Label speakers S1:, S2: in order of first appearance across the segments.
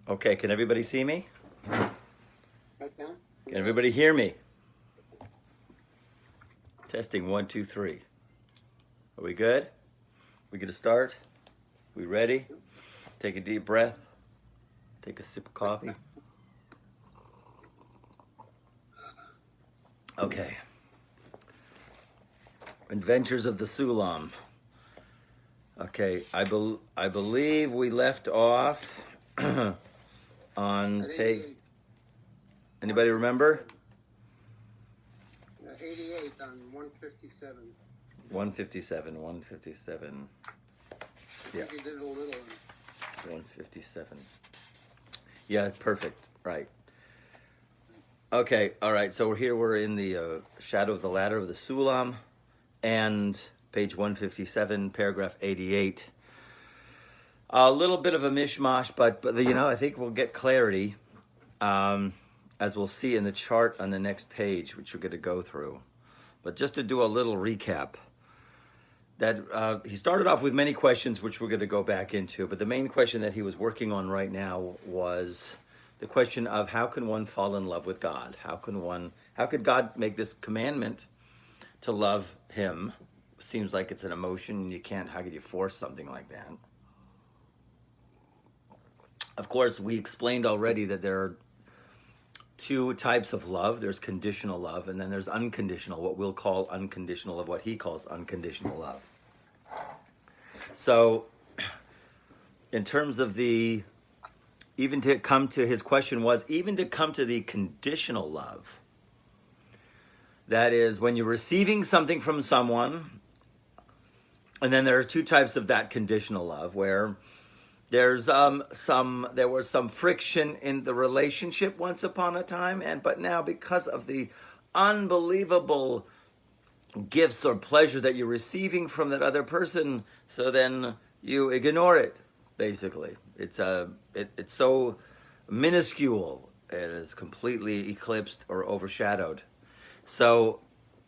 S1: Okay, can everybody see me?
S2: Right now?
S1: Can everybody hear me? Testing 1, 2, 3. Are we good? We gonna start? We ready? Take a deep breath. Take a sip of coffee. Okay. Adventures of the Sulam. Okay, I believe we left off on page. Anybody remember?
S2: 88 on 157.
S1: 157. Yeah.
S2: I think you did a little.
S1: 157. Yeah, perfect. Right. Okay, all right. So we're in the shadow of the ladder of the Sulam, and page 157, paragraph 88. A little bit of a mishmash, but I think we'll get clarity, as we'll see in the chart on the next page, which we're going to go through. But just to do a little recap, that he started off with many questions, which we're going to go back into. But the main question that he was working on right now was the question of how can one fall in love with God? How could God make this commandment to love him? Seems like it's an emotion. How could you force something like that? Of course, we explained already that there are two types of love. There's conditional love, and then there's unconditional, what we'll call unconditional, of what he calls unconditional love. So, in terms of his question was, even to come to the conditional love, that is, when you're receiving something from someone, and then there are two types of that conditional love, where there was some friction in the relationship once upon a time, but now because of the unbelievable gifts or pleasure that you're receiving from that other person, so then you ignore it. Basically, it's so minuscule, it is completely eclipsed or overshadowed. So,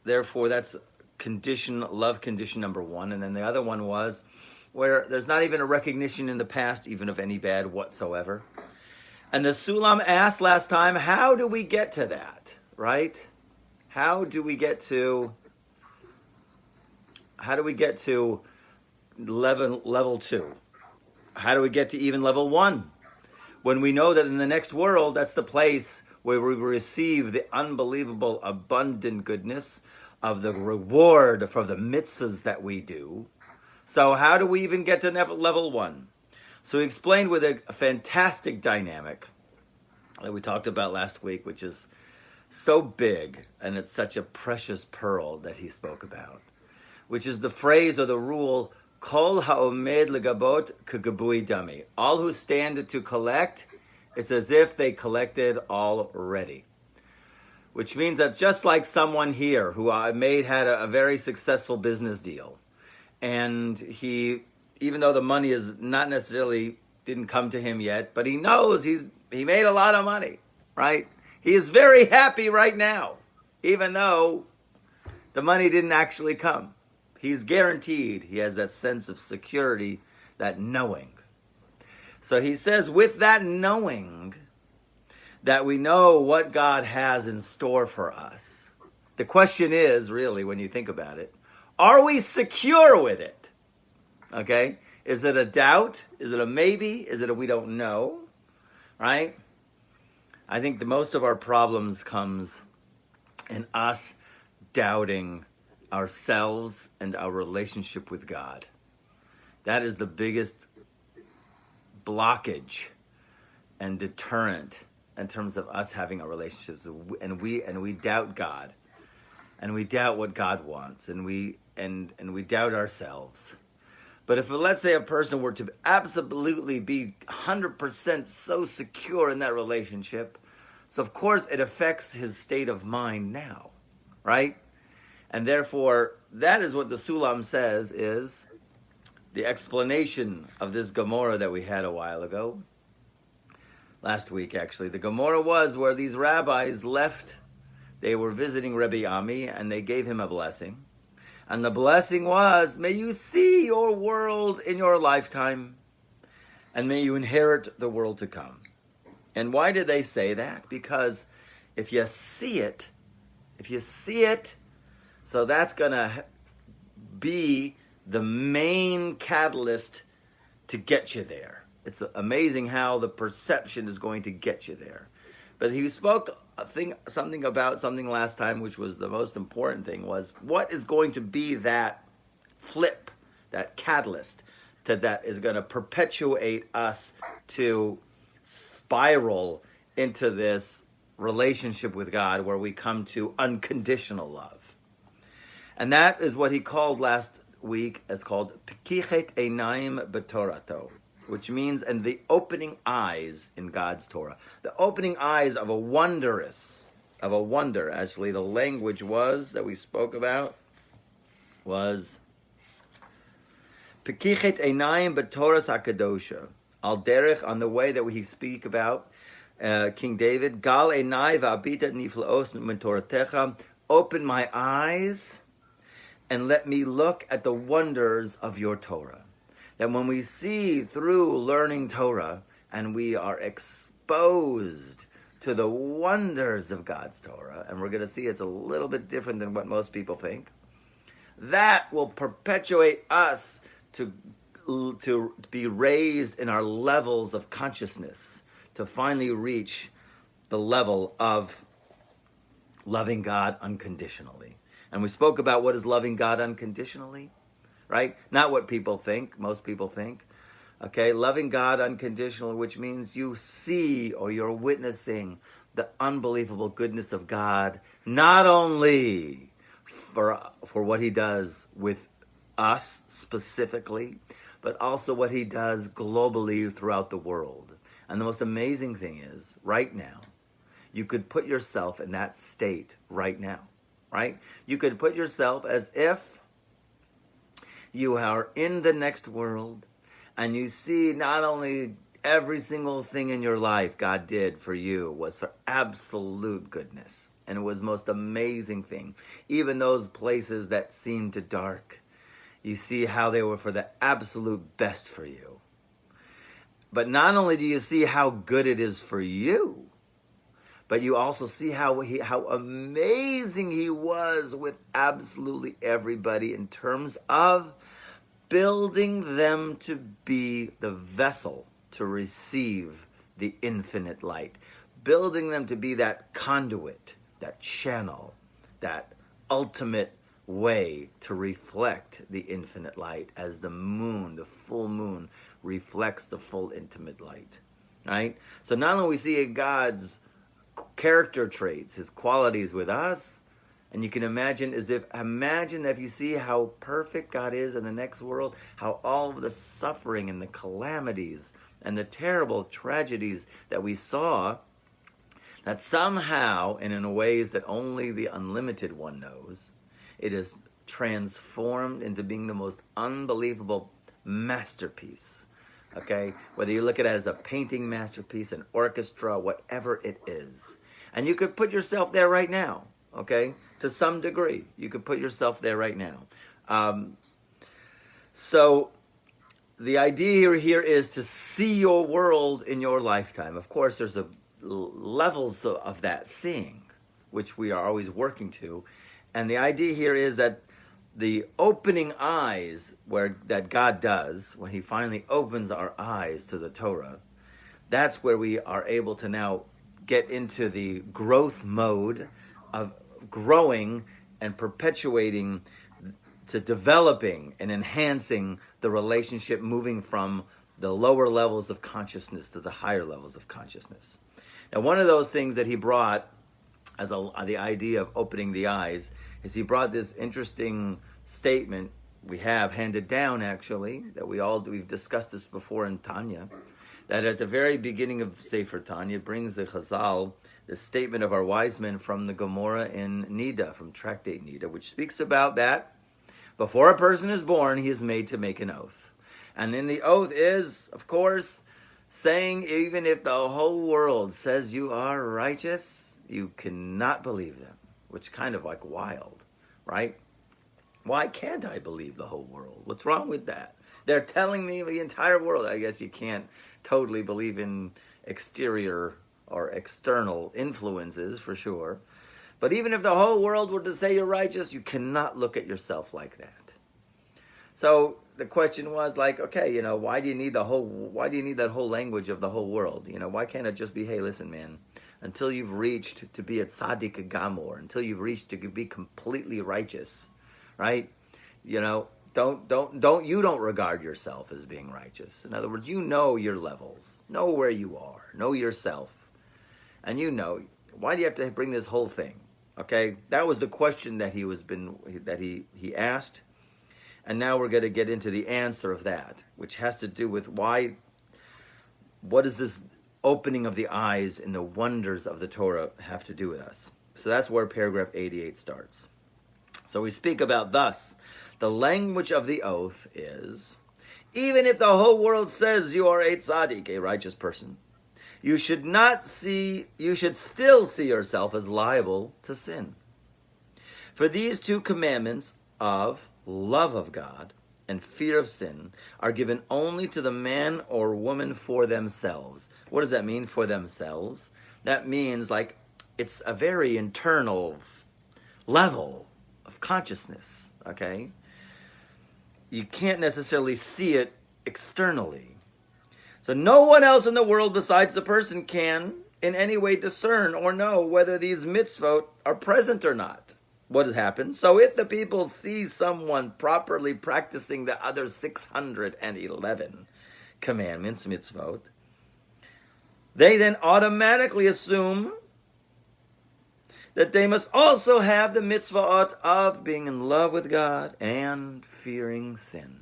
S1: therefore, that's love condition number one, and then the other one was where there's not even a recognition in the past, even of any bad whatsoever. And the Sulam asked last time, how do we get to that, right? How do we get to level 2? How do we get to even level 1? When we know that in the next world, that's the place where we receive the unbelievable abundant goodness of the reward for the mitzvahs that we do. So how do we even get to level 1? So he explained with a fantastic dynamic that we talked about last week, which is so big, and it's such a precious pearl that he spoke about, which is the phrase or the rule, Kol ha'omed legabot k'gabui dami. All who stand to collect, it's as if they collected already. Which means that just like someone here who had a very successful business deal, and he, even though the money is not necessarily didn't come to him yet, but he knows he made a lot of money, right? He is very happy right now, even though the money didn't actually come. He's guaranteed. He has that sense of security, that knowing. So he says, with that knowing that we know what God has in store for us, the question is, really, when you think about it, are we secure with it? Okay? Is it a doubt? Is it a maybe? Is it a we don't know? Right? I think most of our problems comes in us doubting ourselves and our relationship with God. That is the biggest blockage and deterrent in terms of us having a relationship. And we doubt God. And we doubt what God wants, and we doubt ourselves. But if, let's say, a person were to absolutely be 100% so secure in that relationship, so of course it affects his state of mind now, right? And therefore, that is what the Sulam says is the explanation of this Gemara that we had a while ago. Last week, actually. The Gemara was where these rabbis left. They were visiting Rabbi Ami, and they gave him a blessing. And the blessing was, may you see your world in your lifetime, and may you inherit the world to come. And why did they say that? Because if you see it, so that's going to be the main catalyst to get you there. It's amazing how the perception is going to get you there. But he spoke something about something last time, which was the most important thing, was what is going to be that flip, that catalyst that is going to perpetuate us to spiral into this relationship with God where we come to unconditional love. And that is what he called last week as called Pekichet Einayim B'Torato, which means and the opening eyes in God's Torah. The opening eyes of a wonder. Actually, the language was that we spoke about was Pekichet Einayim B'Toras HaKadosha. Al derech, on the way that we speak about King David, Gal Einai V'Abita Niflaos M'Toratecha, open my eyes and let me look at the wonders of your Torah. That when we see through learning Torah and we are exposed to the wonders of God's Torah, and we're going to see it's a little bit different than what most people think, that will perpetuate us to be raised in our levels of consciousness, to finally reach the level of loving God unconditionally. And we spoke about what is loving God unconditionally, right? Not what people think, most people think. Okay, loving God unconditionally, which means you see or you're witnessing the unbelievable goodness of God, not only for what he does with us specifically, but also what he does globally throughout the world. And the most amazing thing is, right now, you could put yourself in that state right now, right? You could put yourself as if you are in the next world and you see not only every single thing in your life God did for you was for absolute goodness. And it was the most amazing thing. Even those places that seemed dark, you see how they were for the absolute best for you. But not only do you see how good it is for you, but you also see how amazing he was with absolutely everybody in terms of building them to be the vessel to receive the infinite light. Building them to be that conduit, that channel, that ultimate way to reflect the infinite light as the moon, the full moon, reflects the full intimate light, right? So not only we see God's character traits, his qualities with us, and you can imagine if you see how perfect God is in the next world, how all of the suffering and the calamities and the terrible tragedies that we saw, that somehow, and in ways that only the unlimited one knows, it is transformed into being the most unbelievable masterpiece. Okay? Whether you look at it as a painting masterpiece, an orchestra, whatever it is. And you could put yourself there right now. Okay? To some degree. You could put yourself there right now. So the idea here is to see your world in your lifetime. Of course, there's levels of that seeing, which we are always working to. And the idea here is that the opening eyes that God does, when he finally opens our eyes to the Torah, that's where we are able to now get into the growth mode of growing and perpetuating, to developing and enhancing the relationship, moving from the lower levels of consciousness to the higher levels of consciousness. Now, one of those things that he brought as the idea of opening the eyes is he brought this interesting statement we have handed down, actually, that we've discussed this before in Tanya, that at the very beginning of Sefer Tanya brings the Chazal, the statement of our wise men from the Gemara in Nida, from Tractate Nida, which speaks about that before a person is born, he is made to make an oath. And in the oath is, of course, saying even if the whole world says you are righteous, you cannot believe them, which is kind of like wild, right? Why can't I believe the whole world? What's wrong with that? They're telling me the entire world. I guess you can't totally believe in exterior or external influences for sure. But even if the whole world were to say you're righteous, you cannot look at yourself like that. So the question was like, okay, why do you need that whole language of the whole world? Why can't it just be, hey, listen, man, until you've reached to be a tzaddik gamor, until you've reached to be completely righteous, right? Don't regard yourself as being righteous. In other words, your levels, know where you are, know yourself, and why do you have to bring this whole thing? Okay, that was the question that he asked, and now we're going to get into the answer of that, which has to do with what does this opening of the eyes in the wonders of the Torah have to do with us? So that's where paragraph 88 starts. So we speak about thus. The language of the oath is, even if the whole world says you are a tzaddik, a righteous person, you should still see yourself as liable to sin. For these two commandments of love of God and fear of sin are given only to the man or woman for themselves. What does that mean, for themselves? That means it's a very internal level of consciousness, okay? You can't necessarily see it externally. So no one else in the world besides the person can in any way discern or know whether these mitzvot are present or not. What has happened? So if the people see someone properly practicing the other 611 commandments, mitzvot, they then automatically assume that they must also have the mitzvot of being in love with God and fearing sin.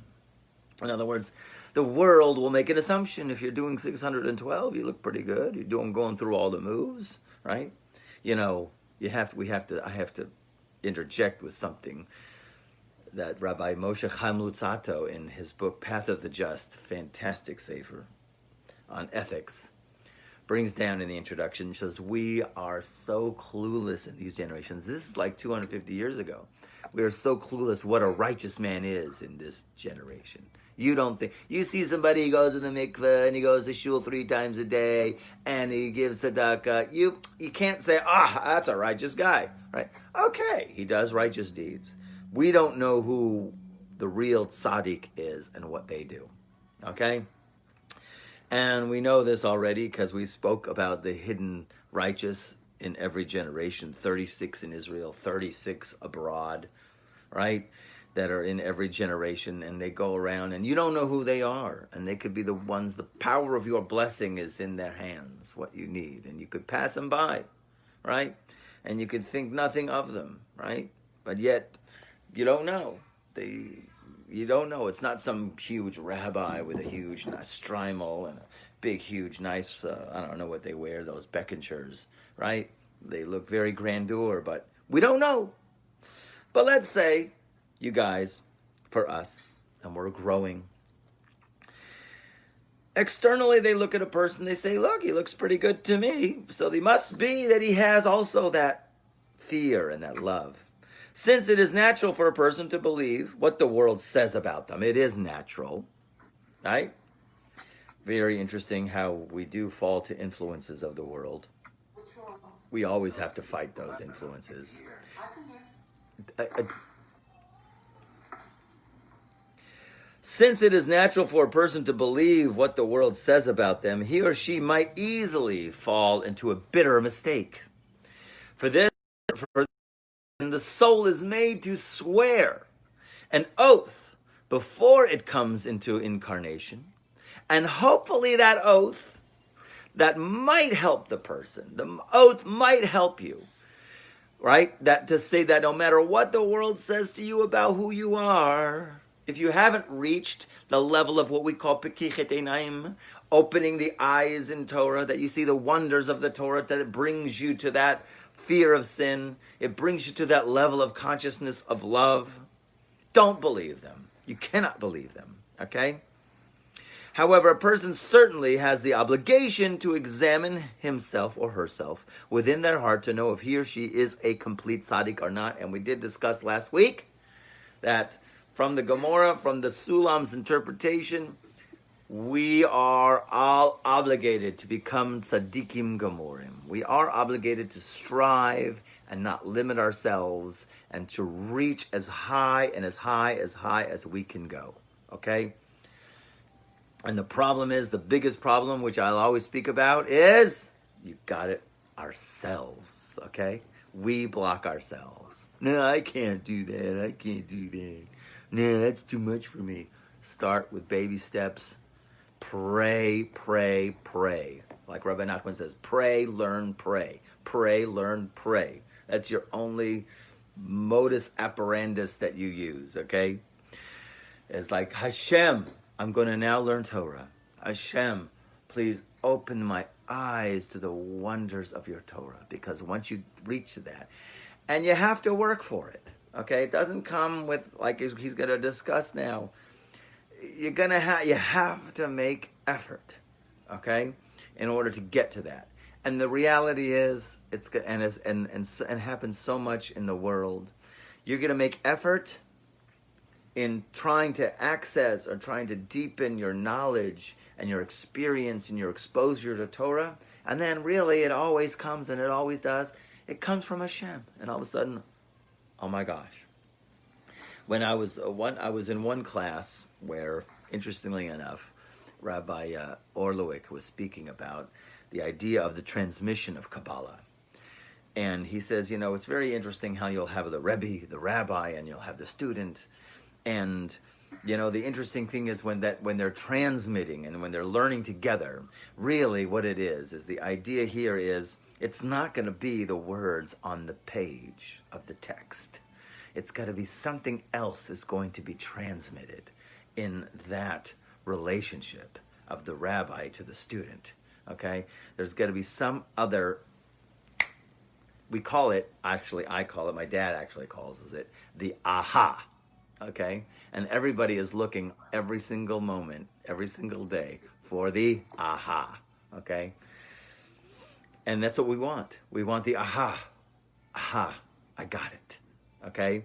S1: In other words, the world will make an assumption. If you're doing 612, you look pretty good. You're going through all the moves, right? I have to interject with something that Rabbi Moshe Chaim Luzzatto, in his book Path of the Just, fantastic sefer on ethics, brings down in the introduction. He says, we are so clueless in these generations. This is like 250 years ago. We are so clueless what a righteous man is in this generation. You see somebody, he goes to the mikveh and he goes to shul 3 times a day and he gives tzedakah. You can't say, that's a righteous guy, right? Okay, he does righteous deeds. We don't know who the real tzaddik is and what they do, okay? And we know this already because we spoke about the hidden righteous in every generation, 36 in Israel, 36 abroad, right? That are in every generation, and they go around and you don't know who they are, and they could be the ones, the power of your blessing is in their hands, what you need, and you could pass them by, right? And you could think nothing of them, right? But yet you don't know. You don't know. It's not some huge rabbi with a huge nice strimal and a big huge nice I don't know what they wear, those beckenchers, right? They look very grandeur, but we don't know. But let's say, you guys, for us, and we're growing. Externally, they look at a person, they say, look, he looks pretty good to me. So they must be that he has also that fear and that love. Since it is natural for a person to believe what the world says about them. It is natural, right? Very interesting how we do fall to influences of the world. We always have to fight those influences. Since it is natural for a person to believe what the world says about them, he or she might easily fall into a bitter mistake. For the soul is made to swear an oath before it comes into incarnation, and hopefully that oath that might help the person. The oath might help you, right? That to say that no matter what the world says to you about who you are, if you haven't reached the level of what we call pekichet einaim, opening the eyes in Torah, that you see the wonders of the Torah, that it brings you to that fear of sin, it brings you to that level of consciousness of love, don't believe them. You cannot believe them, okay? However, a person certainly has the obligation to examine himself or herself within their heart to know if he or she is a complete tzaddik or not. And we did discuss last week that from the Gemara, from the Sulam's interpretation, we are all obligated to become tzaddikim gamorim. We are obligated to strive and not limit ourselves and to reach as high and as high as we can go. Okay? And the problem is, the biggest problem, which I'll always speak about, is you got it ourselves. Okay? We block ourselves. No, I can't do that. I can't do that. No, that's too much for me. Start with baby steps. Pray, pray, pray. Like Rabbi Nachman says, pray, learn, pray. Pray, learn, pray. That's your only modus operandus that you use, okay? It's like, Hashem, I'm going to now learn Torah. Hashem, please open my eyes to the wonders of your Torah. Because once you reach that, and you have to work for it, okay? It doesn't come with, like he's going to discuss now, you have to make effort, okay, in order to get to that. And the reality is, and happens so much in the world, you're going to make effort in trying to access or trying to deepen your knowledge and your experience and your exposure to Torah, and then really it always comes, and it always does, it comes from Hashem, and all of a sudden, oh my gosh. When I was in one class where, interestingly enough, Rabbi Orlowick was speaking about the idea of the transmission of Kabbalah. And he says, it's very interesting how you'll have the Rebbe, the rabbi, and you'll have the student. And, the interesting thing is when they're transmitting and when they're learning together, really what it is the idea here is, it's not going to be the words on the page of the text. It's got to be something else is going to be transmitted in that relationship of the rabbi to the student, okay? There's got to be some other, I call it, my dad actually calls it, the aha, okay? And everybody is looking every single moment, every single day for the aha, okay? And that's what we want. We want the aha, I got it. Okay?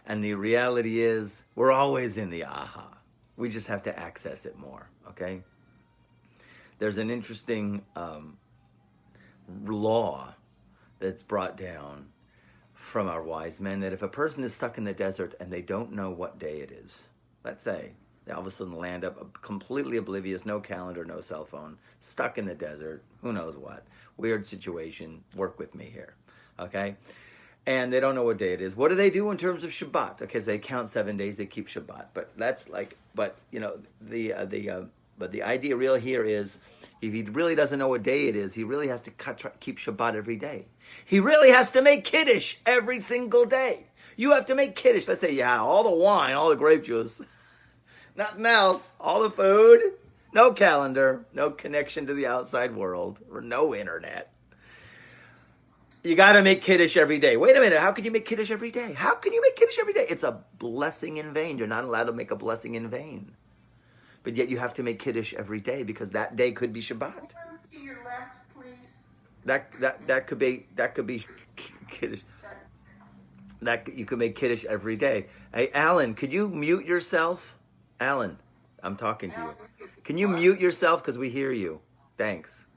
S1: And the reality is, we're always in the aha. We just have to access it more. Okay? There's an interesting law that's brought down from our wise men that if a person is stuck in the desert and they don't know what day it is, let's say, they all of a sudden land up completely oblivious, no calendar, no cell phone, stuck in the desert, who knows what, weird situation, work with me here. Okay? And they don't know what day it is. What do they do in terms of Shabbat? Okay, so they count 7 days, they keep Shabbat. But that's like, but the idea real here is, if he really doesn't know what day it is, he really has to keep Shabbat every day. He really has to make Kiddush every single day. You have to make Kiddush. Let's say, all the wine, all the grape juice, nothing else, all the food, no calendar, no connection to the outside world, or no internet. You got to make Kiddush every day. Wait a minute. How can you make Kiddush every day? How can you make Kiddush every day? It's a blessing in vain. You're not allowed to make a blessing in vain. But yet you have to make Kiddush every day because that day could be Shabbat.
S3: To your left, please.
S1: That could be Kiddush. You could make Kiddush every day. Hey, Alan, could you mute yourself? Alan, I'm talking to you. Can you mute yourself? Because we hear you. Thanks.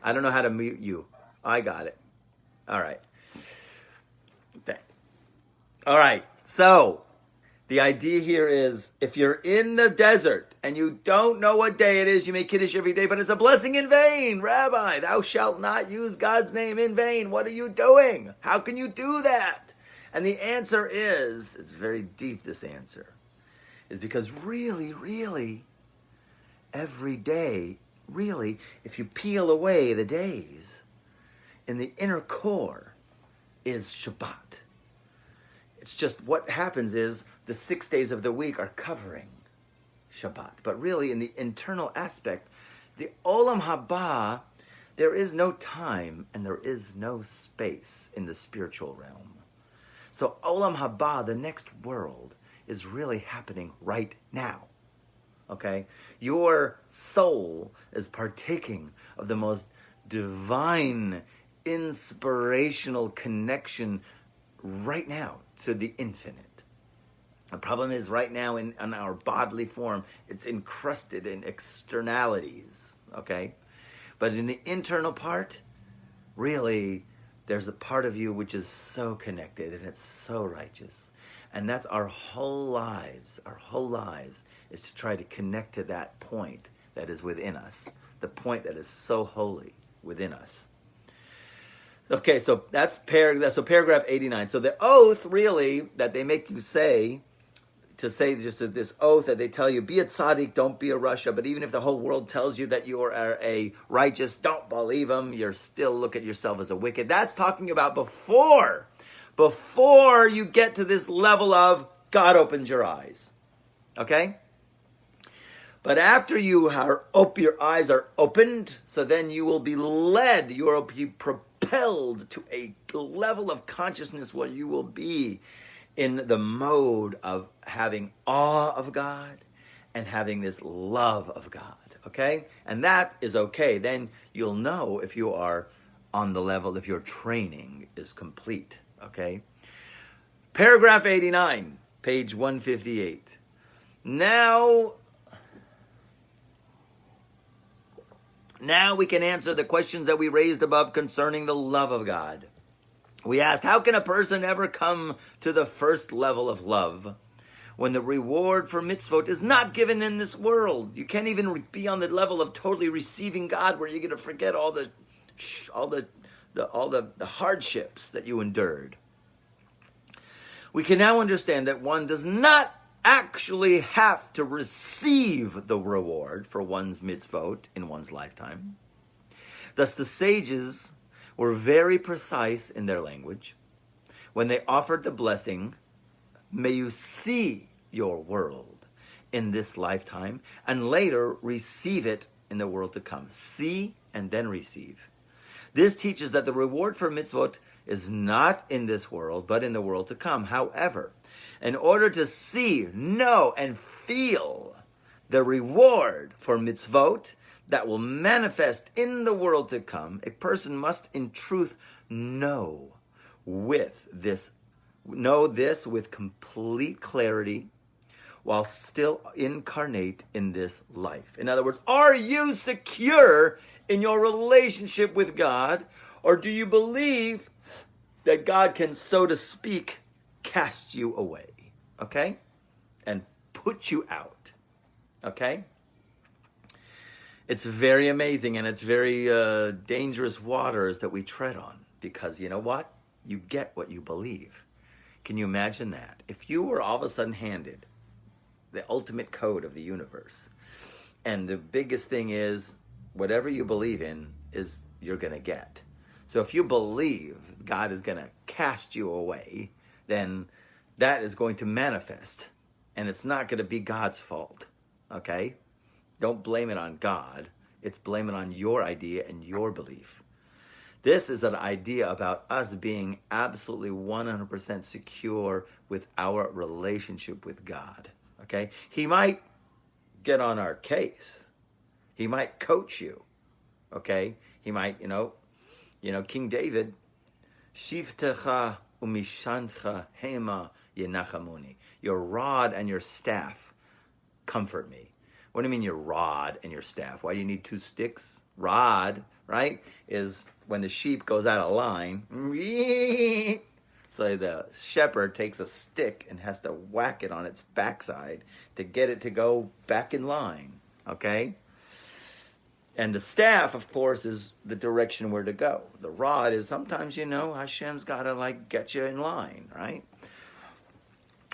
S1: I don't know how to mute you. I got it. All right. Thanks. All right. So, the idea here is, if you're in the desert and you don't know what day it is, you make Kiddush every day, but it's a blessing in vain. Rabbi, thou shalt not use God's name in vain. What are you doing? How can you do that? And the answer is, it's very deep, this answer, is because really, every day, really, if you peel away the days, in the inner core is Shabbat. It's just what happens is the 6 days of the week are covering Shabbat. But really, in the internal aspect, the Olam Haba, there is no time and there is no space in the spiritual realm. So Olam Haba, the next world, is really happening right now. Okay? Your soul is partaking of the most divine, inspirational connection right now to the infinite. The problem is right now in our bodily form, it's encrusted in externalities, okay? But in the internal part, really, there's a part of you which is so connected and it's so righteous. And that's our whole lives. Our whole lives is to try to connect to that point that is within us, the point that is so holy within us. Okay, so that's paragraph 89. So the oath, really, that they make you say, to say just this oath that they tell you, be a tzaddik, don't be a rasha, but even if the whole world tells you that you are a righteous, don't believe them, you're still look at yourself as a wicked. That's talking about before you get to this level of God opens your eyes. Okay? But after your eyes are opened, so then you will be led, you will be propelled to a level of consciousness where you will be in the mode of having awe of God and having this love of God, okay? And that is okay. Then you'll know if you are on the level, if your training is complete, okay? Paragraph 89, page 158. Now we can answer the questions that we raised above concerning the love of God. We asked, how can a person ever come to the first level of love when the reward for mitzvot is not given in this world? You can't even be on the level of totally receiving God, where you're going to forget all the hardships that you endured. We can now understand that one does not actually have to receive the reward for one's mitzvot in one's lifetime. Thus, the sages were very precise in their language when they offered the blessing, may you see your world in this lifetime and later receive it in the world to come. See and then receive. This teaches that the reward for mitzvot is not in this world, but in the world to come. However, in order to see, know, and feel the reward for mitzvot that will manifest in the world to come, a person must in truth know this with complete clarity while still incarnate in this life. In other words, are you secure in your relationship with God, or do you believe that God can, so to speak, cast you away, okay? And put you out, okay? It's very amazing, and it's very dangerous waters that we tread on, because you know what? You get what you believe. Can you imagine that? If you were all of a sudden handed the ultimate code of the universe, and the biggest thing is whatever you believe in is you're going to get. So if you believe God is going to cast you away, then that is going to manifest, and it's not going to be God's fault, okay? Don't blame it on God. It's blame it on your idea and your belief. This is an idea about us being absolutely 100% secure with our relationship with God. Okay? He might get on our case. He might coach you. Okay? He might, King David, Shivtecha umishantcha hema yenachamuni. Your rod and your staff comfort me. What do you mean your rod and your staff? Why do you need two sticks? Rod, right, is when the sheep goes out of line. So the shepherd takes a stick and has to whack it on its backside to get it to go back in line, okay? And the staff, of course, is the direction where to go. The rod is sometimes, Hashem's got to get you in line, right?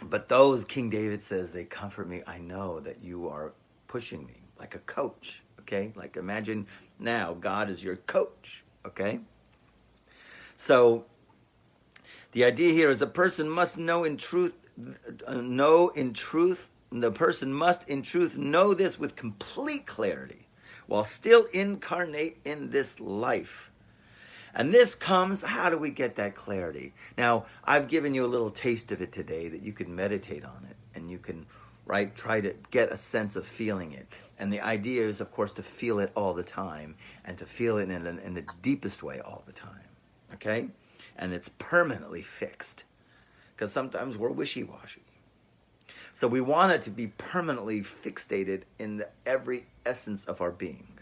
S1: But those, King David says, they comfort me. I know that you are pushing me like a coach, okay? Like imagine now God is your coach, okay? So the idea here is a person must the person must in truth know this with complete clarity while still incarnate in this life. And this comes, how do we get that clarity? Now, I've given you a little taste of it today that you can meditate on it and you can try to get a sense of feeling it. And the idea is, of course, to feel it all the time and to feel it in the deepest way all the time, okay? And it's permanently fixed because sometimes we're wishy-washy. So we want it to be permanently fixated in the every essence of our being.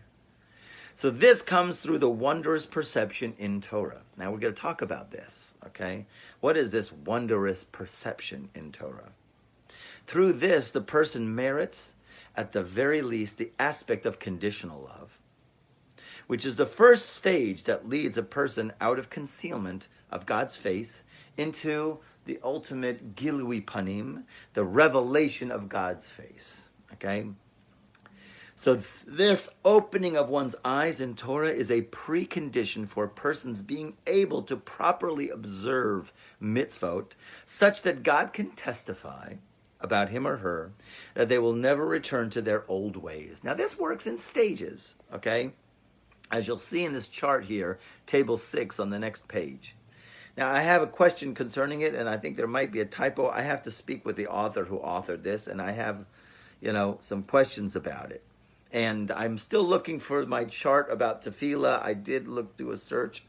S1: So this comes through the wondrous perception in Torah. Now we're going to talk about this, okay? What is this wondrous perception in Torah? Through this, the person merits, at the very least, the aspect of conditional love, which is the first stage that leads a person out of concealment of God's face into the ultimate gilui panim, the revelation of God's face, okay? So this opening of one's eyes in Torah is a precondition for a person's being able to properly observe mitzvot, such that God can testify about him or her that they will never return to their old ways. Now this works in stages, okay? As you'll see in this chart here, table 6 on the next page. Now, I have a question concerning it, and I think there might be a typo. I have to speak with the author who authored this, and I have, some questions about it. And I'm still looking for my chart about tefillah. I did do a search.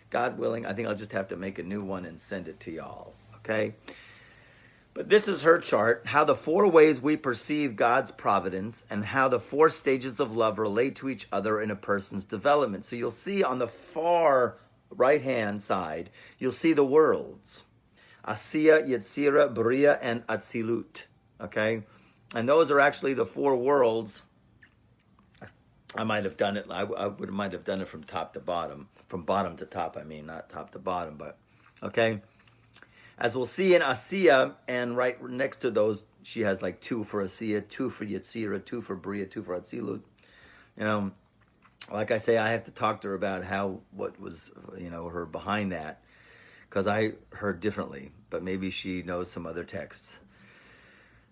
S1: God willing, I think I'll just have to make a new one and send it to y'all, okay? But this is her chart, how the 4 ways we perceive God's providence and how the 4 stages of love relate to each other in a person's development. So you'll see on the far right-hand side, you'll see the worlds. Asiya, Yetzira, Bria, and Atzilut. Okay? And those are actually the 4 worlds. I might have done it, might have done it from top to bottom. From bottom to top, not top to bottom, but, okay? As we'll see in Asiya, and right next to those, she has like 2 for Asiya, 2 for Yetzira, 2 for Bria, 2 for Atzilut. Like I say, I have to talk to her about what was, her behind that, because I heard differently, but maybe she knows some other texts.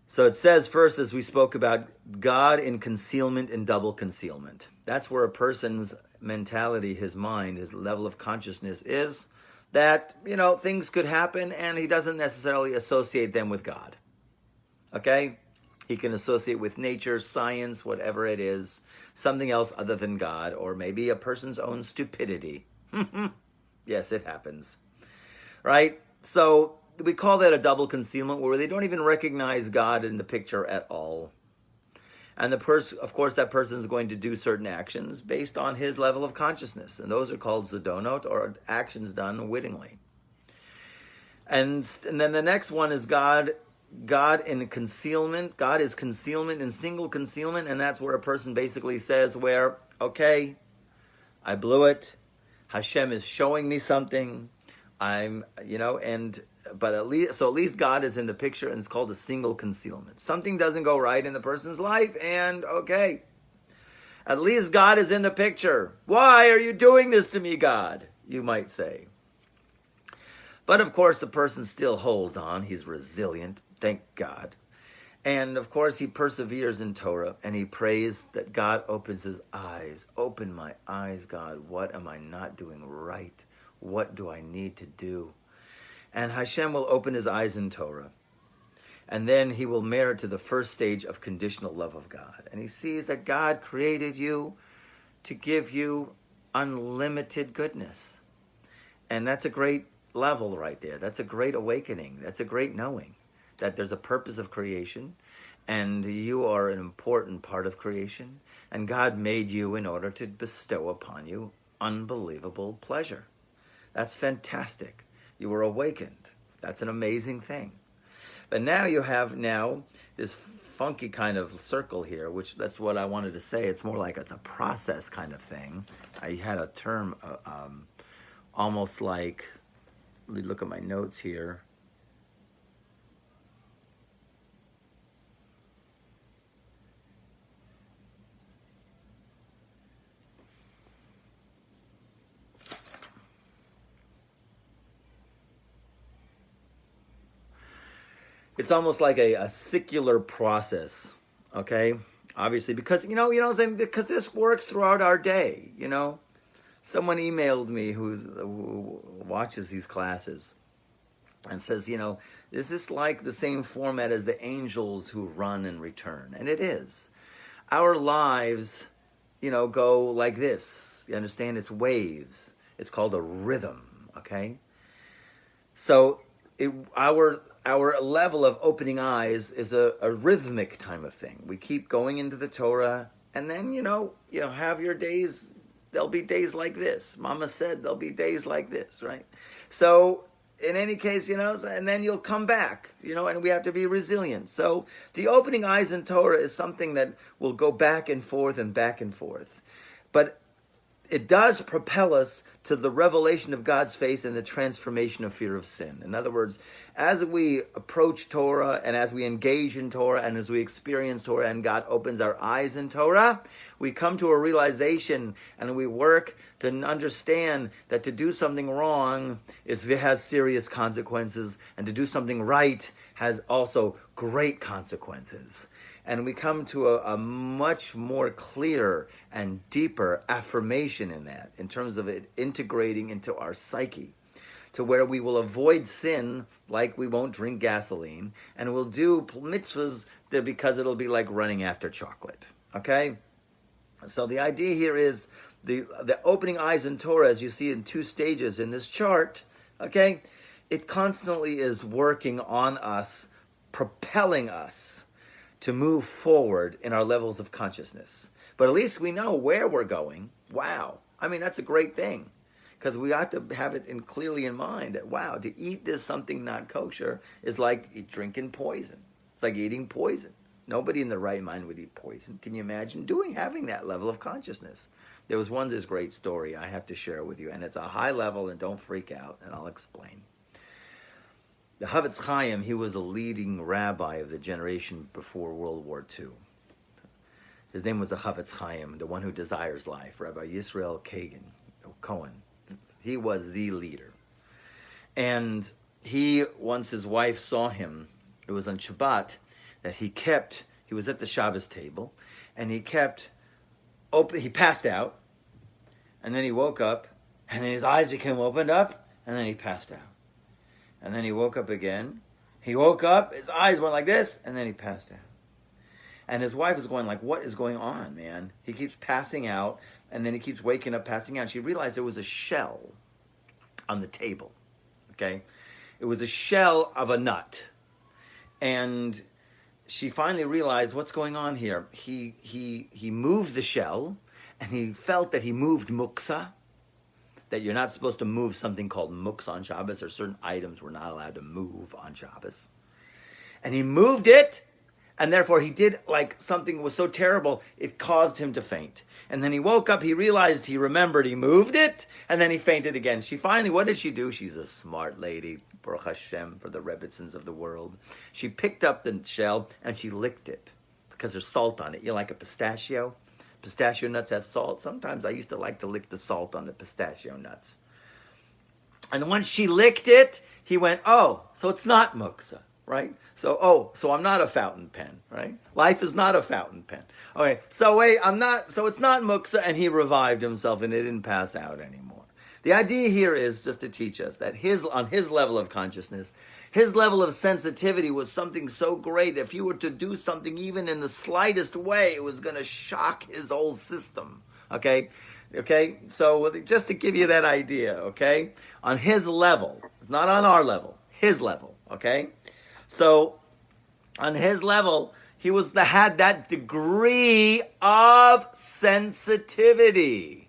S1: So it says first, as we spoke about, God in concealment and double concealment. That's where a person's mentality, his mind, his level of consciousness is that, things could happen and he doesn't necessarily associate them with God. Okay? He can associate with nature, science, whatever it is, something else other than God, or maybe a person's own stupidity. Yes, it happens. Right? So we call that a double concealment, where they don't even recognize God in the picture at all. And of course, that person is going to do certain actions based on his level of consciousness. And those are called zedonot, or actions done wittingly. And then the next one is God in concealment. God is concealment in single concealment, and that's where a person basically says, okay, I blew it. Hashem is showing me something. But at least God is in the picture, and it's called a single concealment. Something doesn't go right in the person's life, and okay, at least God is in the picture. Why are you doing this to me, God? You might say. But of course, the person still holds on. He's resilient. Thank God. And of course, he perseveres in Torah, and he prays that God opens his eyes. Open my eyes, God. What am I not doing right? What do I need to do? And Hashem will open his eyes in Torah. And then he will merit to the first stage of conditional love of God. And he sees that God created you to give you unlimited goodness. And that's a great level right there. That's a great awakening. That's a great knowing that there's a purpose of creation, and you are an important part of creation, and God made you in order to bestow upon you unbelievable pleasure. That's fantastic. You were awakened. That's an amazing thing. But now you have this funky kind of circle here, which that's what I wanted to say. It's more like it's a process kind of thing. I had a term almost like, let me look at my notes here. It's almost like a secular process, okay? Obviously, because, because this works throughout our day, Someone emailed me who watches these classes and says, is this like the same format as the angels who run and return? And it is. Our lives, go like this. You understand? It's waves. It's called a rhythm, okay? So our level of opening eyes is a rhythmic time of thing. We keep going into the Torah, and then, have your days. There'll be days like this. Mama said there'll be days like this, right? So, in any case, and then you'll come back, and we have to be resilient. So, the opening eyes in Torah is something that will go back and forth and back and forth. But it does propel us to the revelation of God's face and the transformation of fear of sin. In other words, as we approach Torah and as we engage in Torah and as we experience Torah and God opens our eyes in Torah, we come to a realization and we work to understand that to do something wrong has serious consequences, and to do something right has also great consequences. And we come to a much more clear and deeper affirmation in that, in terms of it integrating into our psyche, to where we will avoid sin, like we won't drink gasoline, and we'll do mitzvahs because it'll be like running after chocolate. Okay? So the idea here is the opening eyes in Torah, as you see in two stages in this chart, okay? It constantly is working on us, propelling us to move forward in our levels of consciousness. But at least we know where we're going. Wow. I mean, that's a great thing, because we ought to have it clearly in mind that, wow, to eat this something not kosher is like drinking poison. It's like eating poison. Nobody in the right mind would eat poison. Can you imagine having that level of consciousness? There was this great story I have to share with you, and it's a high level, and don't freak out, and I'll explain. The Havetz Chaim, he was a leading rabbi of the generation before World War II. His name was the Havetz Chaim, the one who desires life, Rabbi Yisrael Cohen. He was the leader. And once his wife saw him, it was on Shabbat, that he was at the Shabbos table, and he passed out, and then he woke up, and then his eyes became opened up, and then he passed out. And then he woke up again. He woke up, his eyes went like this, and then he passed out. And his wife was going like, what is going on, man? He keeps passing out, and then he keeps waking up, passing out. She realized there was a shell on the table, okay? It was a shell of a nut. And she finally realized, what's going on here? He moved the shell, and he felt that he moved muksa, that you're not supposed to move something called muksa on Shabbos, or certain items we're not allowed to move on Shabbos. And he moved it, and therefore he did something was so terrible, it caused him to faint. And then he woke up, he remembered he moved it, and then he fainted again. What did she do? She's a smart lady, Baruch Hashem, for the Rebbitzins of the world. She picked up the shell, and she licked it, because there's salt on it. You like a pistachio? Pistachio nuts have salt. Sometimes I used to like to lick the salt on the pistachio nuts. And once she licked it, he went, oh, so it's not muksa, right? So I'm not a fountain pen, right? Life is not a fountain pen. Okay, so it's not muksa, and he revived himself, and it didn't pass out anymore. The idea here is just to teach us that on his level of consciousness, his level of sensitivity was something so great that if he were to do something even in the slightest way, it was going to shock his whole system. Okay? So just to give you that idea, okay? On his level, not on our level, his level, okay? So on his level, he had that degree of sensitivity,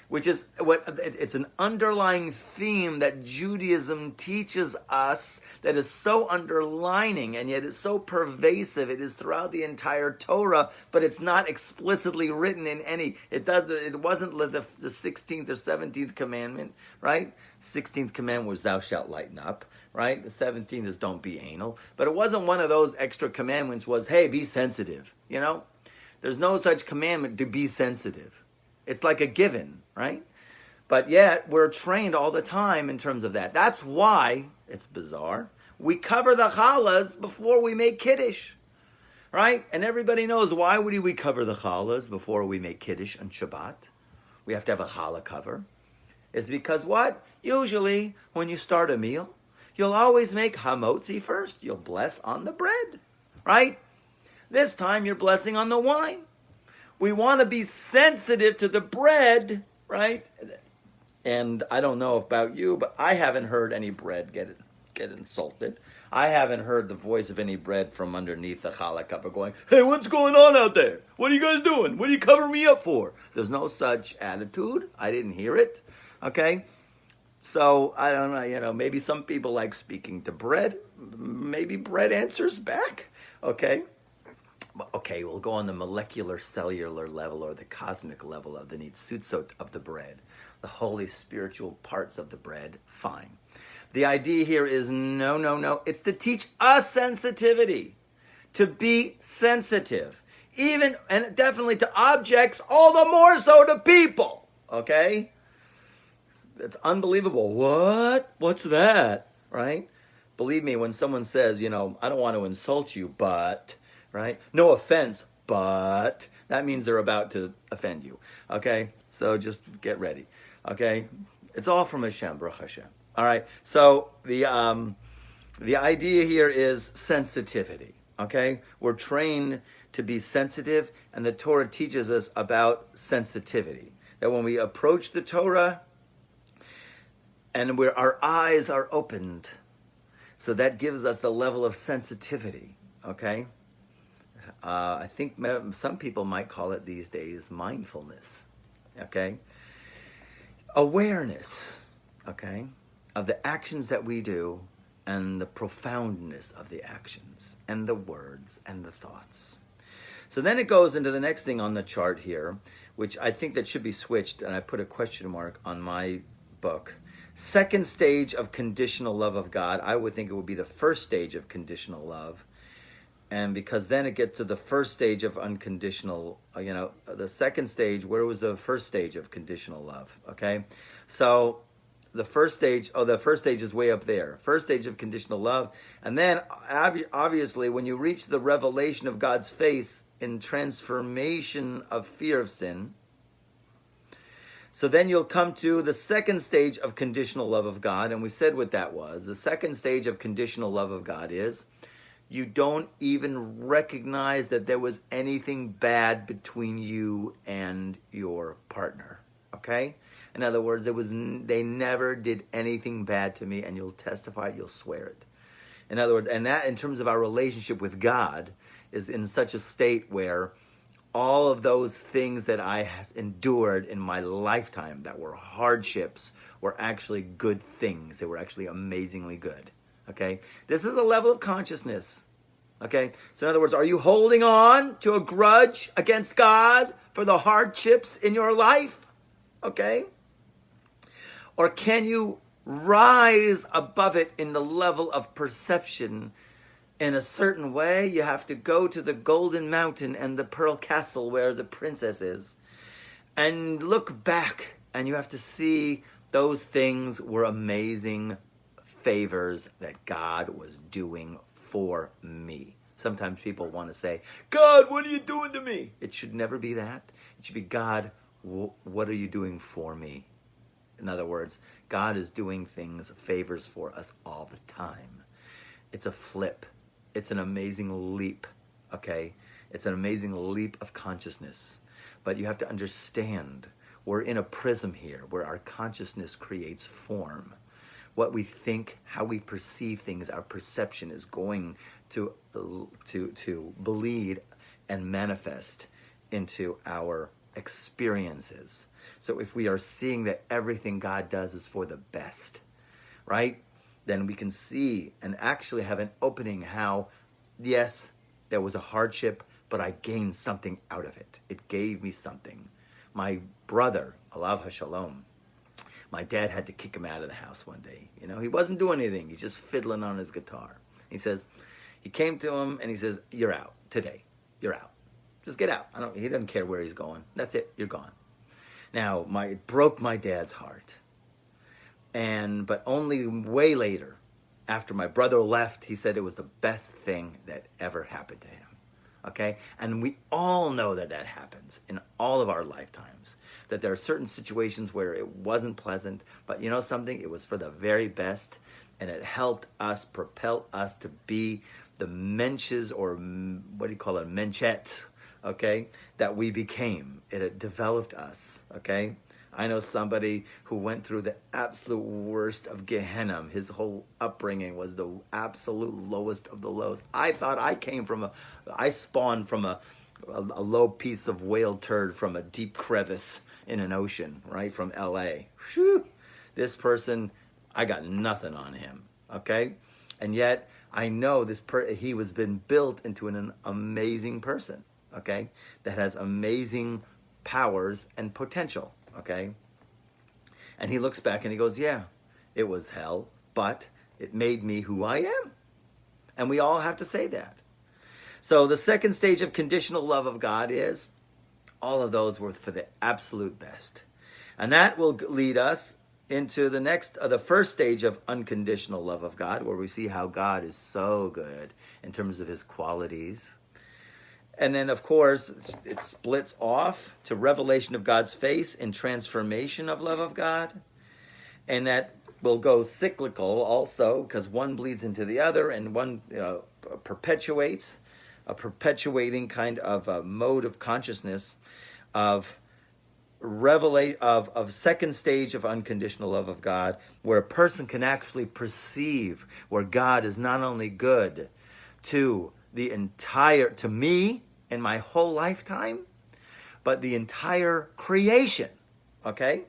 S1: which is it's an underlying theme that Judaism teaches us, that is so underlining, and yet it's so pervasive. It is throughout the entire Torah, but it's not explicitly written in any. It wasn't the 16th or 17th commandment, right? 16th commandment was thou shalt lighten up, right? The 17th is don't be anal. But it wasn't one of those extra commandments was, hey, be sensitive, There's no such commandment to be sensitive. It's like a given, right? But yet, we're trained all the time in terms of that. That's why, it's bizarre, we cover the challahs before we make kiddush, right? And everybody knows, why would we cover the challahs before we make kiddush on Shabbat? We have to have a challah cover. It's because what? Usually, when you start a meal, you'll always make hamotzi first. You'll bless on the bread, right? This time, you're blessing on the wine. We want to be sensitive to the bread, right? And I don't know about you, but I haven't heard any bread get insulted. I haven't heard the voice of any bread from underneath the challah cover going, hey, what's going on out there? What are you guys doing? What are you covering me up for? There's no such attitude. I didn't hear it. Okay? So, I don't know, maybe some people like speaking to bread. Maybe bread answers back. Okay? Okay, we'll go on the molecular cellular level or the cosmic level of the nitzutzot of the bread, the holy spiritual parts of the bread. Fine. The idea here is no. It's to teach us sensitivity, to be sensitive, even and definitely to objects, all the more so to people. Okay? It's unbelievable. What? What's that? Right? Believe me, when someone says, I don't want to insult you, but... right? No offense, but that means they're about to offend you. Okay? So just get ready. Okay? It's all from Hashem, Baruch Hashem. All right? So the idea here is sensitivity. Okay? We're trained to be sensitive, and the Torah teaches us about sensitivity. That when we approach the Torah, and where our eyes are opened, so that gives us the level of sensitivity. Okay? I think some people might call it these days mindfulness, okay? Awareness, okay, of the actions that we do and the profoundness of the actions and the words and the thoughts. So then it goes into the next thing on the chart here, which I think that should be switched, and I put a question mark on my book. Second stage of conditional love of God. I would think it would be the first stage of conditional love. And because then it gets to the first stage of unconditional, the second stage, where was the first stage of conditional love? Okay. So the first stage is way up there. First stage of conditional love. And then obviously when you reach the revelation of God's face in transformation of fear of sin, so then you'll come to the second stage of conditional love of God. And we said what that was. The second stage of conditional love of God is you don't even recognize that there was anything bad between you and your partner. Okay? In other words, they never did anything bad to me, and you'll testify it, you'll swear it. In other words, and that in terms of our relationship with God is in such a state where all of those things that I endured in my lifetime that were hardships were actually good things. They were actually amazingly good. Okay? This is a level of consciousness. Okay? So in other words, are you holding on to a grudge against God for the hardships in your life? Okay? Or can you rise above it in the level of perception in a certain way? You have to go to the Golden Mountain and the Pearl Castle where the princess is and look back, and you have to see those things were amazing favors that God was doing for me. Sometimes people want to say, God, what are you doing to me? It should never be that. It should be, God, what are you doing for me? In other words, God is doing favors for us all the time. It's a flip. It's an amazing leap, okay? It's an amazing leap of consciousness. But you have to understand, we're in a prism here where our consciousness creates form. What we think, how we perceive things, our perception is going to bleed and manifest into our experiences. So if we are seeing that everything God does is for the best, right? Then we can see and actually have an opening how, yes, there was a hardship, but I gained something out of it. It gave me something. My brother, Alav HaShalom, my dad had to kick him out of the house one day. He wasn't doing anything. He's just fiddling on his guitar. He came to him and he says, you're out today. You're out. Just get out. He doesn't care where he's going. That's it. You're gone. Now, it broke my dad's heart. But only way later, after my brother left, he said it was the best thing that ever happened to him. Okay? And we all know that happens in all of our lifetimes. That there are certain situations where it wasn't pleasant, but you know something? It was for the very best, and it helped us, propel us to be the mensches, or what do you call it, menchettes, okay, that we became. It developed us, okay? I know somebody who went through the absolute worst of Gehenna. His whole upbringing was the absolute lowest of the lows. I thought I spawned from a low piece of whale turd from a deep crevice in an ocean, right, from LA. Whew. This person, I got nothing on him, okay? And yet, I know he was been built into an amazing person, okay, that has amazing powers and potential, okay? And he looks back and he goes, yeah, it was hell, but it made me who I am. And we all have to say that. So the second stage of conditional love of God is all of those were for the absolute best. And that will lead us into the first stage of unconditional love of God, where we see how God is so good in terms of his qualities. And then, of course, it splits off to revelation of God's face and transformation of love of God. And that will go cyclical also, because one bleeds into the other, and one perpetuates, a perpetuating kind of a mode of consciousness of second stage of unconditional love of God, where a person can actually perceive where God is not only good to me in my whole lifetime, but the entire creation, okay?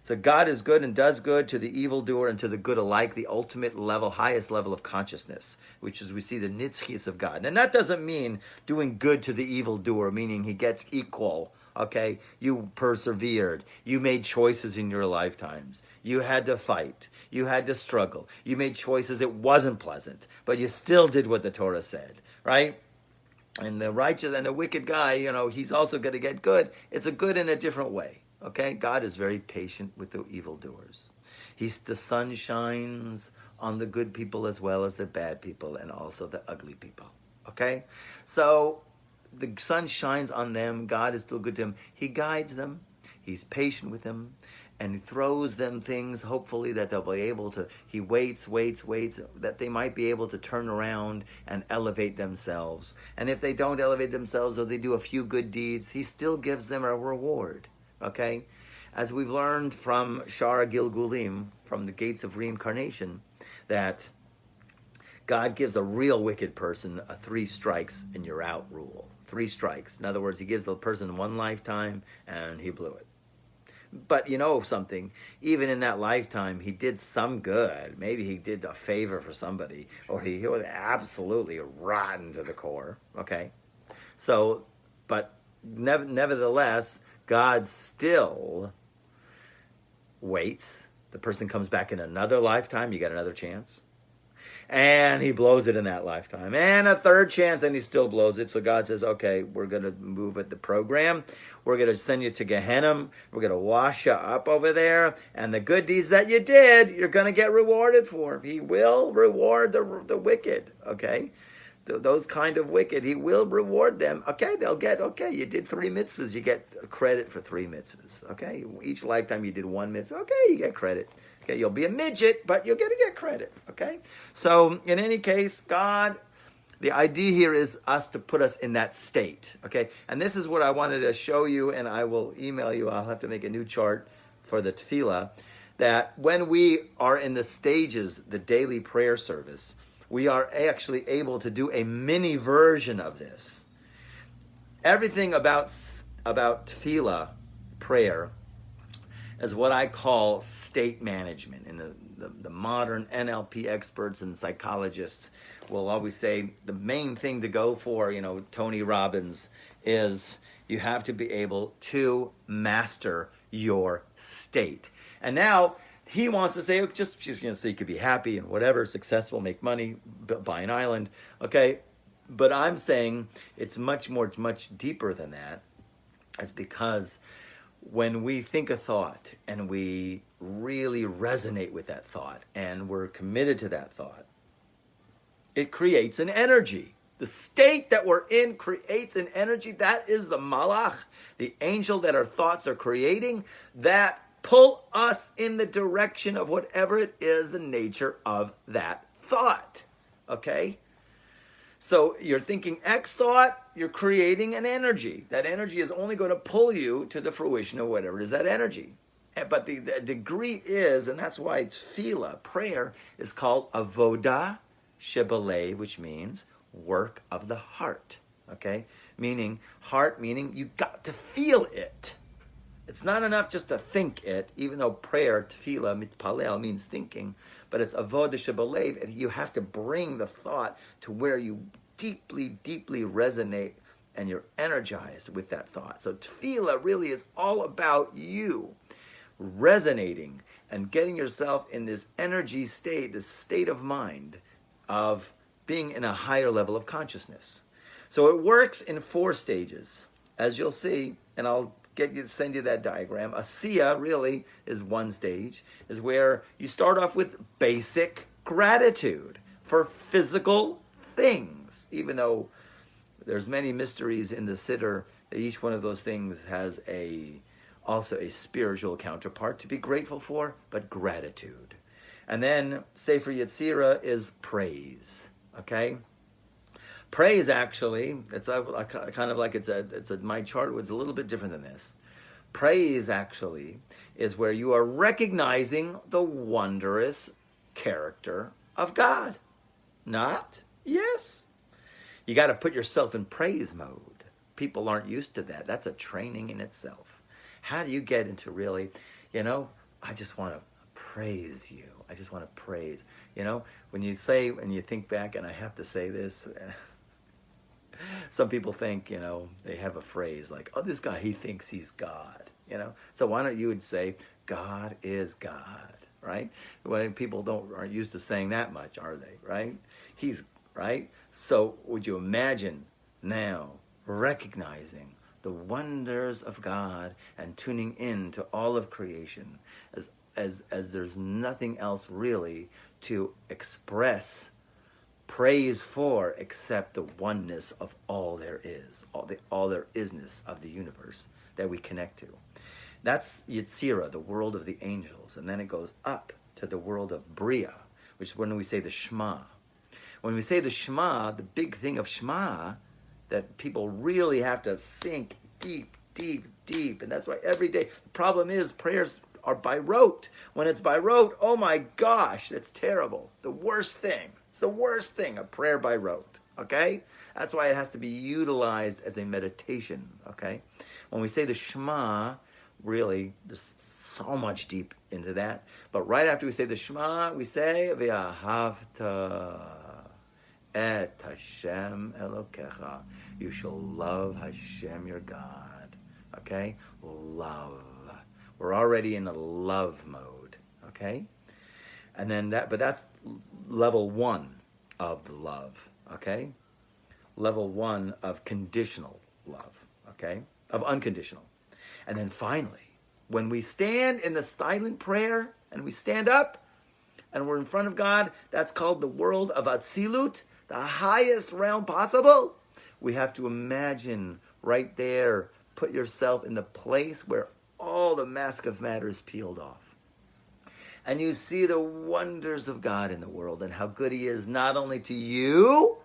S1: So God is good and does good to the evildoer and to the good alike, the ultimate level, highest level of consciousness, which is we see the nitzchis of God. And that doesn't mean doing good to the evildoer, meaning he gets equal, okay? You persevered. You made choices in your lifetimes. You had to fight. You had to struggle. You made choices. It wasn't pleasant, but you still did what the Torah said, right? And the righteous and the wicked guy, he's also going to get good. It's a good in a different way, okay? God is very patient with the evildoers. The sun shines on the good people as well as the bad people and also the ugly people, okay? So the sun shines on them. God is still good to them. He guides them. He's patient with them. And he throws them things, hopefully, that they'll be able to, he waits, that they might be able to turn around and elevate themselves. And if they don't elevate themselves or they do a few good deeds, he still gives them a reward, okay? As we've learned from Shara Gilgulim, from the gates of reincarnation, that God gives a real wicked person a 3 strikes and you're out rule. 3 strikes. In other words, he gives the person 1 lifetime and he blew it. But you know something, even in that lifetime, he did some good. Maybe he did a favor for somebody, or he was absolutely rotten to the core, okay? So, but nevertheless, God still waits. The person comes back in another lifetime, you get another chance. And he blows it in that lifetime. And a 3rd chance, and he still blows it. So God says, okay, we're going to move at the program. We're going to send you to Gehenna. We're going to wash you up over there. And the good deeds that you did, you're going to get rewarded for. He will reward the wicked, okay? Those kind of wicked, he will reward them. Okay, they'll get, you did 3 mitzvahs, you get credit for 3 mitzvahs, okay? Each lifetime you did 1 mitzvah, okay, you get credit. Okay, you'll be a midget, but you're going to get credit, okay? So, in any case, God, the idea here is to put us in that state, okay? And this is what I wanted to show you, and I will email you. I'll have to make a new chart for the tefillah, that when we are in the stages, the daily prayer service, we are actually able to do a mini version of this. Everything about tefillah, prayer, is what I call state management. And the modern NLP experts and psychologists will always say the main thing to go for, Tony Robbins, is you have to be able to master your state. And now he wants to say, so you could be happy and whatever, successful, make money, buy an island, okay? But I'm saying it's much deeper than that. It's because when we think a thought and we really resonate with that thought and we're committed to that thought, it creates an energy. The state that we're in creates an energy. That is the malach, the angel that our thoughts are creating, that pull us in the direction of whatever it is, the nature of that thought. Okay? So you're thinking X thought, you're creating an energy. That energy is only going to pull you to the fruition of whatever it is, that energy. But the degree is, and that's why tefillah, prayer, is called avodah shebalev, which means work of the heart. Okay? Meaning, heart meaning you got to feel it. It's not enough just to think it, even though prayer, tefillah, mitpalel, means thinking, but it's avodah shebalev, and you have to bring the thought to where you deeply, deeply resonate, and you're energized with that thought. So tefillah really is all about you resonating and getting yourself in this energy state, this state of mind of being in a higher level of consciousness. So it works in 4 stages, as you'll see, and I'll send you that diagram. Asiya really is 1 stage, is where you start off with basic gratitude for physical things, even though there's many mysteries in the Siddur, that each one of those things has also a spiritual counterpart to be grateful for, but gratitude. And then Sefer Yetzirah is praise, okay? Praise, actually, it's kind of like my chart was a little bit different than this. Praise, actually, is where you are recognizing the wondrous character of God. Not? Yes. You got to put yourself in praise mode. People aren't used to that. That's a training in itself. How do you get into really, I just want to praise you. I just want to praise. When you think back, and I have to say this, some people think, they have a phrase like, oh, this guy, he thinks he's God, So why don't you say, God is God, right? Well, people aren't used to saying that much, are they, right? He's, right? So would you imagine now recognizing the wonders of God and tuning in to all of creation as there's nothing else really to express praise for except the oneness of all there is, all there isness of the universe that we connect to. That's Yetzirah, the world of the angels, and then it goes up to the world of Bria, which is when we say the Shema. When we say the Shema, the big thing of Shema that people really have to sink deep, deep, deep, and that's why every day, the problem is prayers are by rote. When it's by rote, oh my gosh, that's terrible. The worst thing. It's the worst thing, a prayer by rote, okay? That's why it has to be utilized as a meditation, okay? When we say the Shema, really, there's so much deep into that. But right after we say the Shema, we say, V'ahavta et Hashem Elokecha. You shall love Hashem your God, okay? Love. We're already in a love mode, okay? And then that's level 1 of the love, okay? Level 1 of conditional love, okay? Of unconditional. And then finally, when we stand in the silent prayer and we stand up and we're in front of God, that's called the world of Atzilut, the highest realm possible. We have to imagine right there, put yourself in the place where all the mask of matter is peeled off. And you see the wonders of God in the world and how good he is not only to you,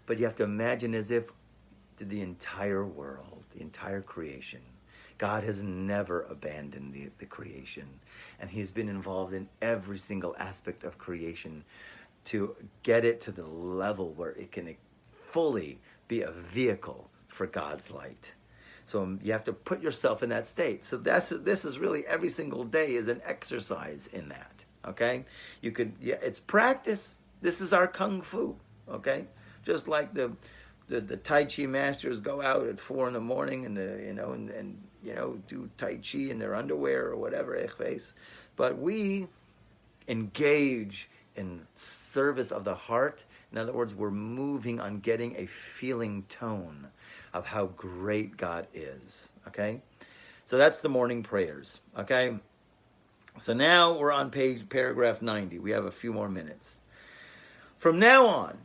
S1: but you have to imagine as if to the entire world, the entire creation. God has never abandoned the creation. And he's been involved in every single aspect of creation to get it to the level where it can fully be a vehicle for God's light. So you have to put yourself in that state. So this is really every single day is an exercise in that. Okay, it's practice. This is our kung fu. Okay, just like the Tai Chi masters go out at 4 a.m. and do Tai Chi in their underwear or whatever, echves. But we engage in service of the heart. In other words, we're moving on getting a feeling tone of how great God is, okay? So that's the morning prayers, okay? So now we're on paragraph 90. We have a few more minutes. From now on,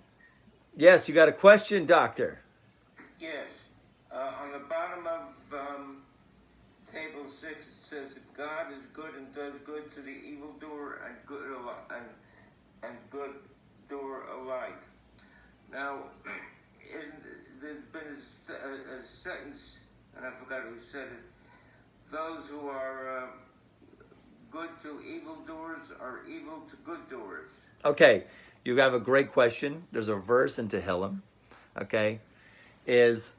S1: yes, you got a question, Doctor?
S4: Yes. On the bottom of table 6, it says that God is good and does good to the evildoer and good doer alike. Now, there's been a sentence, and I forgot who said it. Those who are good to evildoers are evil to good doers.
S1: Okay, you have a great question. There's a verse in Tehillim, okay, is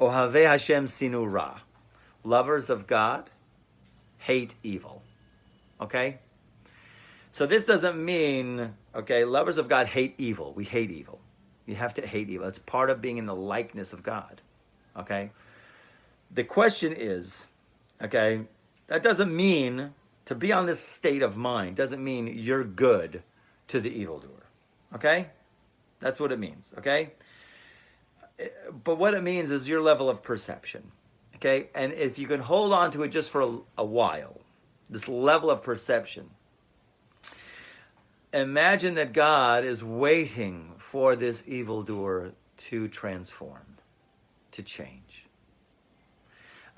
S1: Ohavei Hashem sinu ra. Lovers of God hate evil. Okay? So this doesn't mean, okay, lovers of God hate evil. We hate evil. You have to hate evil. It's part of being in the likeness of God. Okay? The question is, okay, that doesn't mean, to be on this state of mind, doesn't mean you're good to the evildoer. Okay? That's what it means. Okay? But what it means is your level of perception. Okay? And if you can hold on to it just for a while, this level of perception, imagine that God is waiting for this evildoer to transform, to change.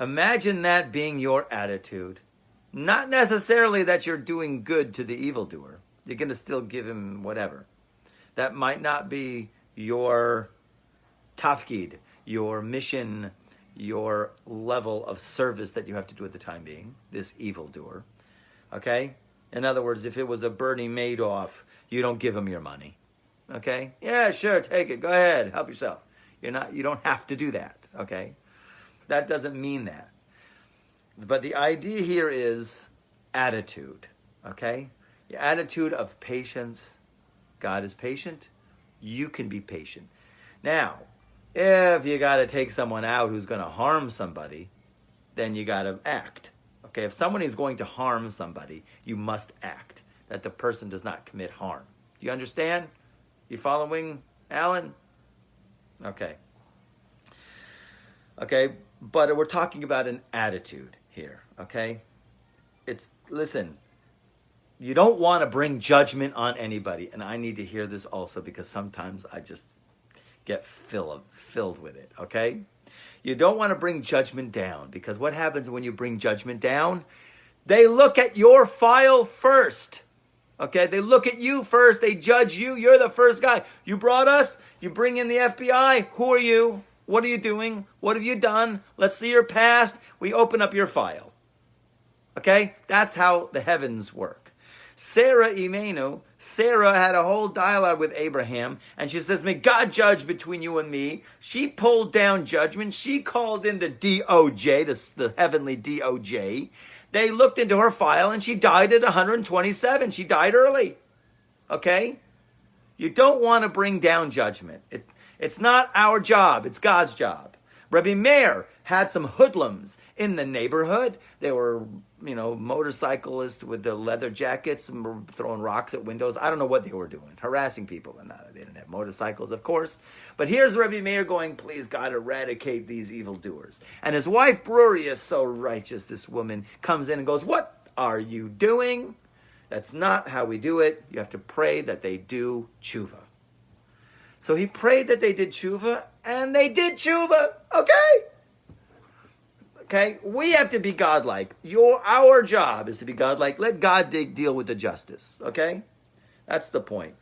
S1: Imagine that being your attitude. Not necessarily that you're doing good to the evildoer. You're going to still give him whatever. That might not be your tafkid, your mission, your level of service that you have to do at the time being, this evildoer. Okay? In other words, if it was a Bernie Madoff, you don't give him your money. Okay? Yeah, sure, take it. Go ahead. Help yourself. You don't have to do that. Okay? That doesn't mean that. But the idea here is attitude. Okay? Your attitude of patience. God is patient. You can be patient. Now, if you got to take someone out who's going to harm somebody, then you got to act. Okay, if someone is going to harm somebody, you must act, that the person does not commit harm. Do you understand? You following, Alan? Okay. Okay, but we're talking about an attitude here, okay? Listen, you don't want to bring judgment on anybody, and I need to hear this also because sometimes I just get filled with it, okay? You don't want to bring judgment down, because what happens when you bring judgment down? They look at your file first, okay? They look at you first. They judge you. You're the first guy. You brought us. You bring in the FBI. Who are you? What are you doing? What have you done? Let's see your past. We open up your file, okay? That's how the heavens work. Sarah Imenu, Sarah had a whole dialogue with Abraham, and she says, may God judge between you and me. She pulled down judgment. She called in the DOJ, the heavenly DOJ. They looked into her file, and she died at 127. She died early. Okay? You don't want to bring down judgment. It's not our job. It's God's job. Rabbi Meir had some hoodlums in the neighborhood. They were, motorcyclists with the leather jackets and were throwing rocks at windows. I don't know what they were doing, harassing people. And they didn't have motorcycles, of course. But here's Rabbi Meir going, please, God, eradicate these evildoers. And his wife, Brewery, is so righteous. This woman comes in and goes, what are you doing? That's not how we do it. You have to pray that they do tshuva. So he prayed that they did tshuva, and they did tshuva. Okay? Okay? We have to be godlike. Our job is to be godlike. Let God deal with the justice. Okay? That's the point.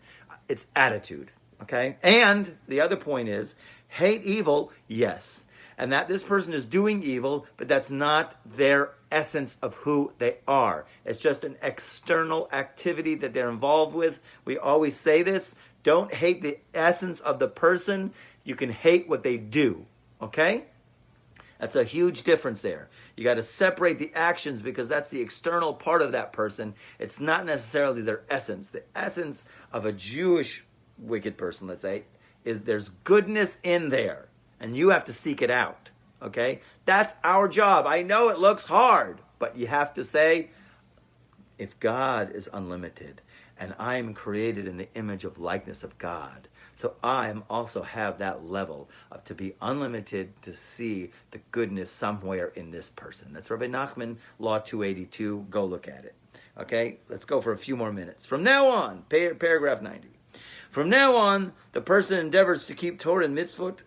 S1: It's attitude. Okay? And the other point is, hate evil, yes. And that this person is doing evil, but that's not their essence of who they are. It's just an external activity that they're involved with. We always say this. Don't hate the essence of the person. You can hate what they do. Okay? That's a huge difference there. You got to separate the actions because that's the external part of that person. It's not necessarily their essence. The essence of a Jewish wicked person, let's say, is there's goodness in there. And you have to seek it out. Okay? That's our job. I know it looks hard, but you have to say, if God is unlimited, and I am created in the image of likeness of God, so I also have that level of to be unlimited, to see the goodness somewhere in this person. That's Rabbi Nachman, Law 282. Go look at it. Okay? Let's go for a few more minutes. From now on, paragraph 90. From now on, the person endeavors to keep Torah and mitzvot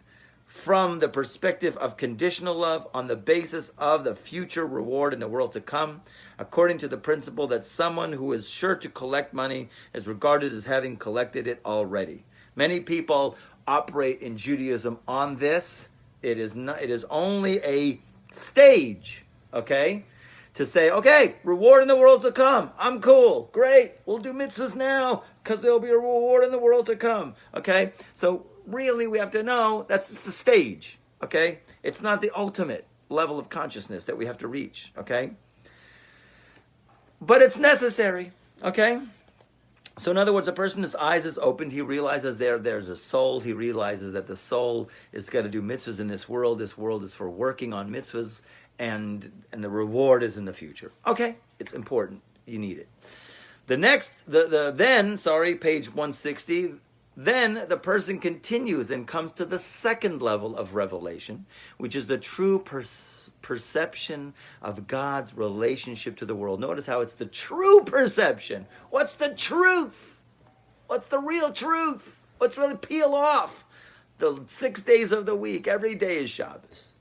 S1: from the perspective of conditional love on the basis of the future reward in the world to come, according to the principle that someone who is sure to collect money is regarded as having collected it already. Many people operate in Judaism on this. It is not. It is only a stage, okay, to say, okay, reward in the world to come. I'm cool, great. We'll do mitzvahs now because there'll be a reward in the world to come. Okay, so really we have to know that's just the stage. Okay, it's not the ultimate level of consciousness that we have to reach. Okay, but it's necessary. Okay. So in other words, a person's eyes is opened. He realizes there's a soul. He realizes that the soul is going to do mitzvahs in this world. This world is for working on mitzvahs, and the reward is in the future. Okay, it's important. You need it. Page 160. Then the person continues and comes to the second level of revelation, which is the true perception of God's relationship to the world. Notice how it's the true perception. What's the truth? What's the real truth? What's really peel off the 6 days of the week? Every day is Shabbos.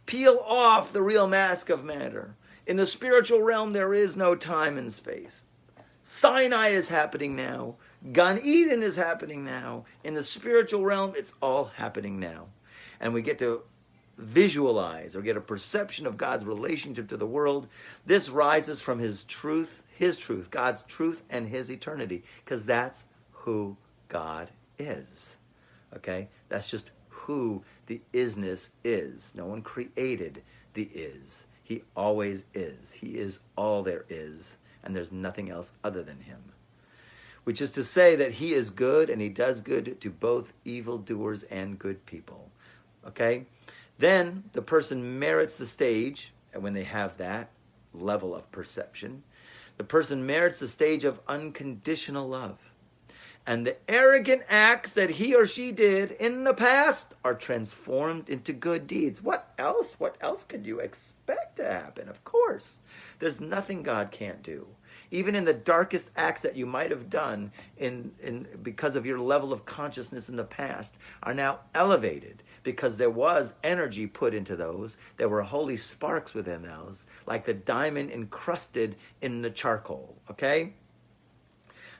S1: Peel off the real mask of matter. In the spiritual realm, there is no time and space. Sinai is happening now. Gan Eden is happening now. In the spiritual realm, it's all happening now. And we get to visualize or get a perception of God's relationship to the world. This rises from his truth, God's truth and his eternity, because that's who God is. Okay? That's just who the isness is. No one created the is. He always is. He is all there is, and there's nothing else other than him. Which is to say that he is good, and he does good to both evildoers and good people. Okay? Then the person merits the stage, and when they have that level of perception, the person merits the stage of unconditional love. And the arrogant acts that he or she did in the past are transformed into good deeds. What else? What else could you expect to happen? Of course, there's nothing God can't do. Even in the darkest acts that you might have done because of your level of consciousness in the past are now elevated because there was energy put into those. There were holy sparks within those, like the diamond encrusted in the charcoal, okay?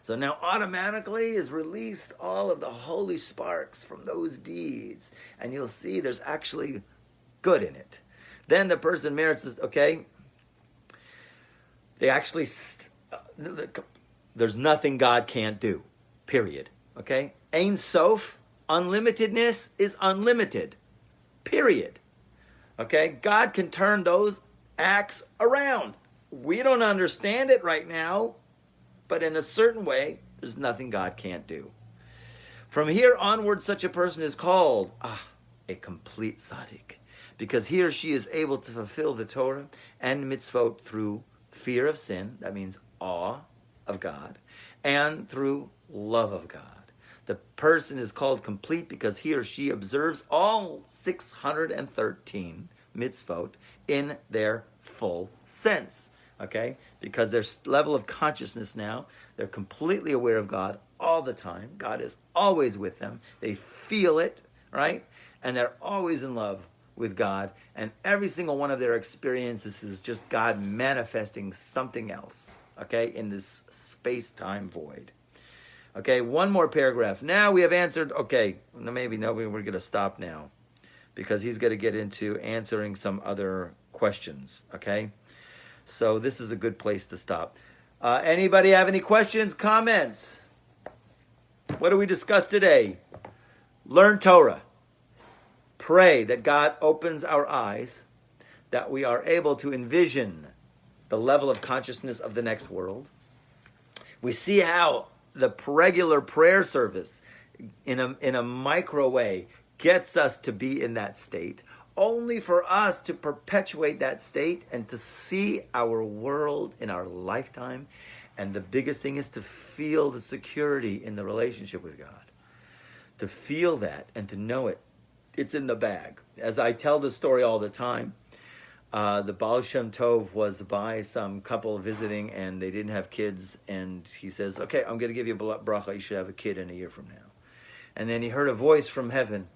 S1: So now automatically is released all of the holy sparks from those deeds, and you'll see there's actually good in it. Then the person merits this, okay? They actually... there's nothing God can't do, period. Okay? Ein Sof, unlimitedness is unlimited, period. Okay? God can turn those acts around. We don't understand it right now, but in a certain way, there's nothing God can't do. From here onward, such a person is called a complete tzaddik, because he or she is able to fulfill the Torah and mitzvot through fear of sin, that means awe of God, and through love of God. The person is called complete because he or she observes all 613 mitzvot in their full sense. Okay? Because their level of consciousness now, they're completely aware of God all the time. God is always with them. They feel it, right? And they're always in love with God. And every single one of their experiences is just God manifesting something else, okay, in this space-time void. Okay, one more paragraph. Now we have answered, okay, maybe we're going to stop now because he's going to get into answering some other questions, okay? So this is a good place to stop. Anybody have any questions, comments? What do we discuss today? Learn Torah. Pray that God opens our eyes, that we are able to envision the level of consciousness of the next world. We see how the regular prayer service in a micro way gets us to be in that state, only for us to perpetuate that state and to see our world in our lifetime. And the biggest thing is to feel the security in the relationship with God. To feel that and to know it. It's in the bag. As I tell the story all the time, the Baal Shem Tov was by some couple visiting and they didn't have kids. And he says, okay, I'm going to give you a bracha. You should have a kid in a year from now. And then he heard a voice from heaven.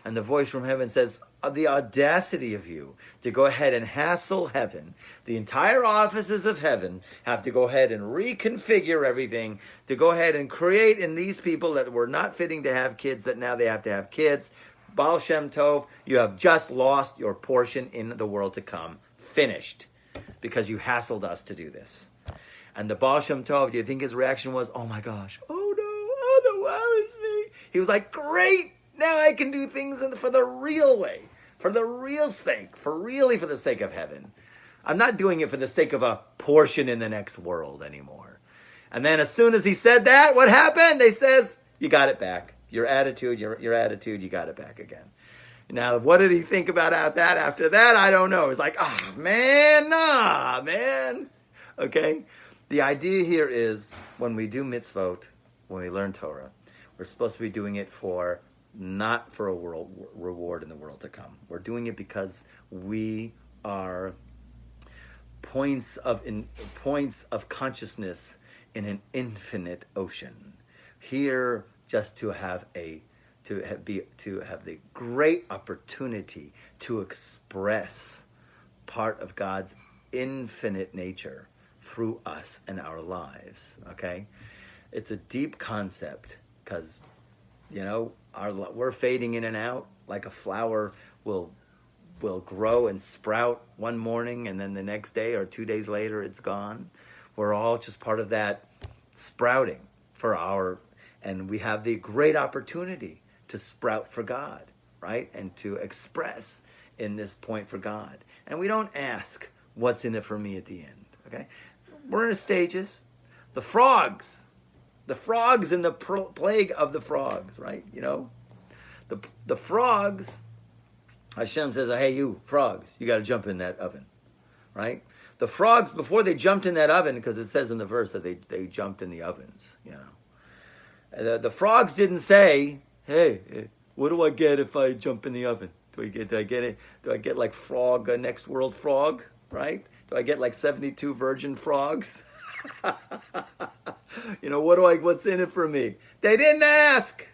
S1: And the voice from heaven says, the audacity of you to go ahead and hassle heaven. The entire offices of heaven have to go ahead and reconfigure everything, to go ahead and create in these people that were not fitting to have kids, that now they have to have kids. Baal Shem Tov, you have just lost your portion in the world to come. Finished. Because you hassled us to do this. And the Baal Shem Tov, do you think his reaction was, oh my gosh, oh no, woe is me. He was like, great, now I can do things for the real way, for the real sake, for the sake of heaven. I'm not doing it for the sake of a portion in the next world anymore. And then as soon as he said that, what happened? They says, you got it back. Your attitude, you got it back again. Now, what did he think about that after that? I don't know. It's like, man. Okay? The idea here is when we do mitzvot, when we learn Torah, we're supposed to be doing it not for a reward in the world to come. We're doing it because we are points of consciousness in an infinite ocean. Here, just to have the great opportunity to express part of God's infinite nature through us and our lives. Okay, it's a deep concept because we're fading in and out like a flower will grow and sprout one morning and then the next day or 2 days later it's gone. We're all just part of that sprouting and we have the great opportunity to sprout for God, right? And to express in this point for God. And we don't ask what's in it for me at the end, okay? We're in the stages. The frogs in the plague of the frogs, right? The frogs, Hashem says, hey, you frogs, you got to jump in that oven, right? The frogs, before they jumped in that oven, because it says in the verse that they jumped in the ovens, The frogs didn't say, hey, what do I get if I jump in the oven? Do I get it? Do I get like frog, next world frog, right? Do I get like 72 virgin frogs? What's in it for me? They didn't ask.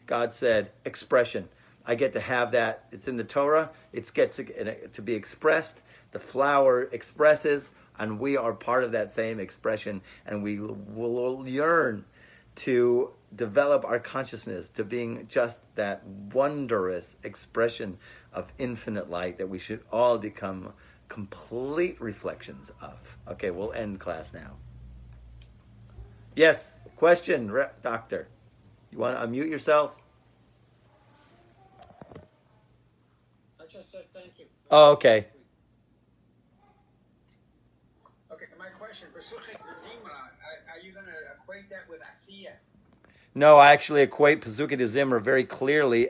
S1: God said, expression. I get to have that. It's in the Torah. It gets to be expressed. The flower expresses, and we are part of that same expression, and we will yearn to develop our consciousness to being just that wondrous expression of infinite light that we should all become complete reflections of. Okay, we'll end class now. Yes, question, doctor. You want to unmute yourself?
S2: I just said thank you.
S1: Oh, okay.
S2: Okay, my question, are you going to equate that with Asiya?
S1: No, I actually equate Pesukei de Zimra very clearly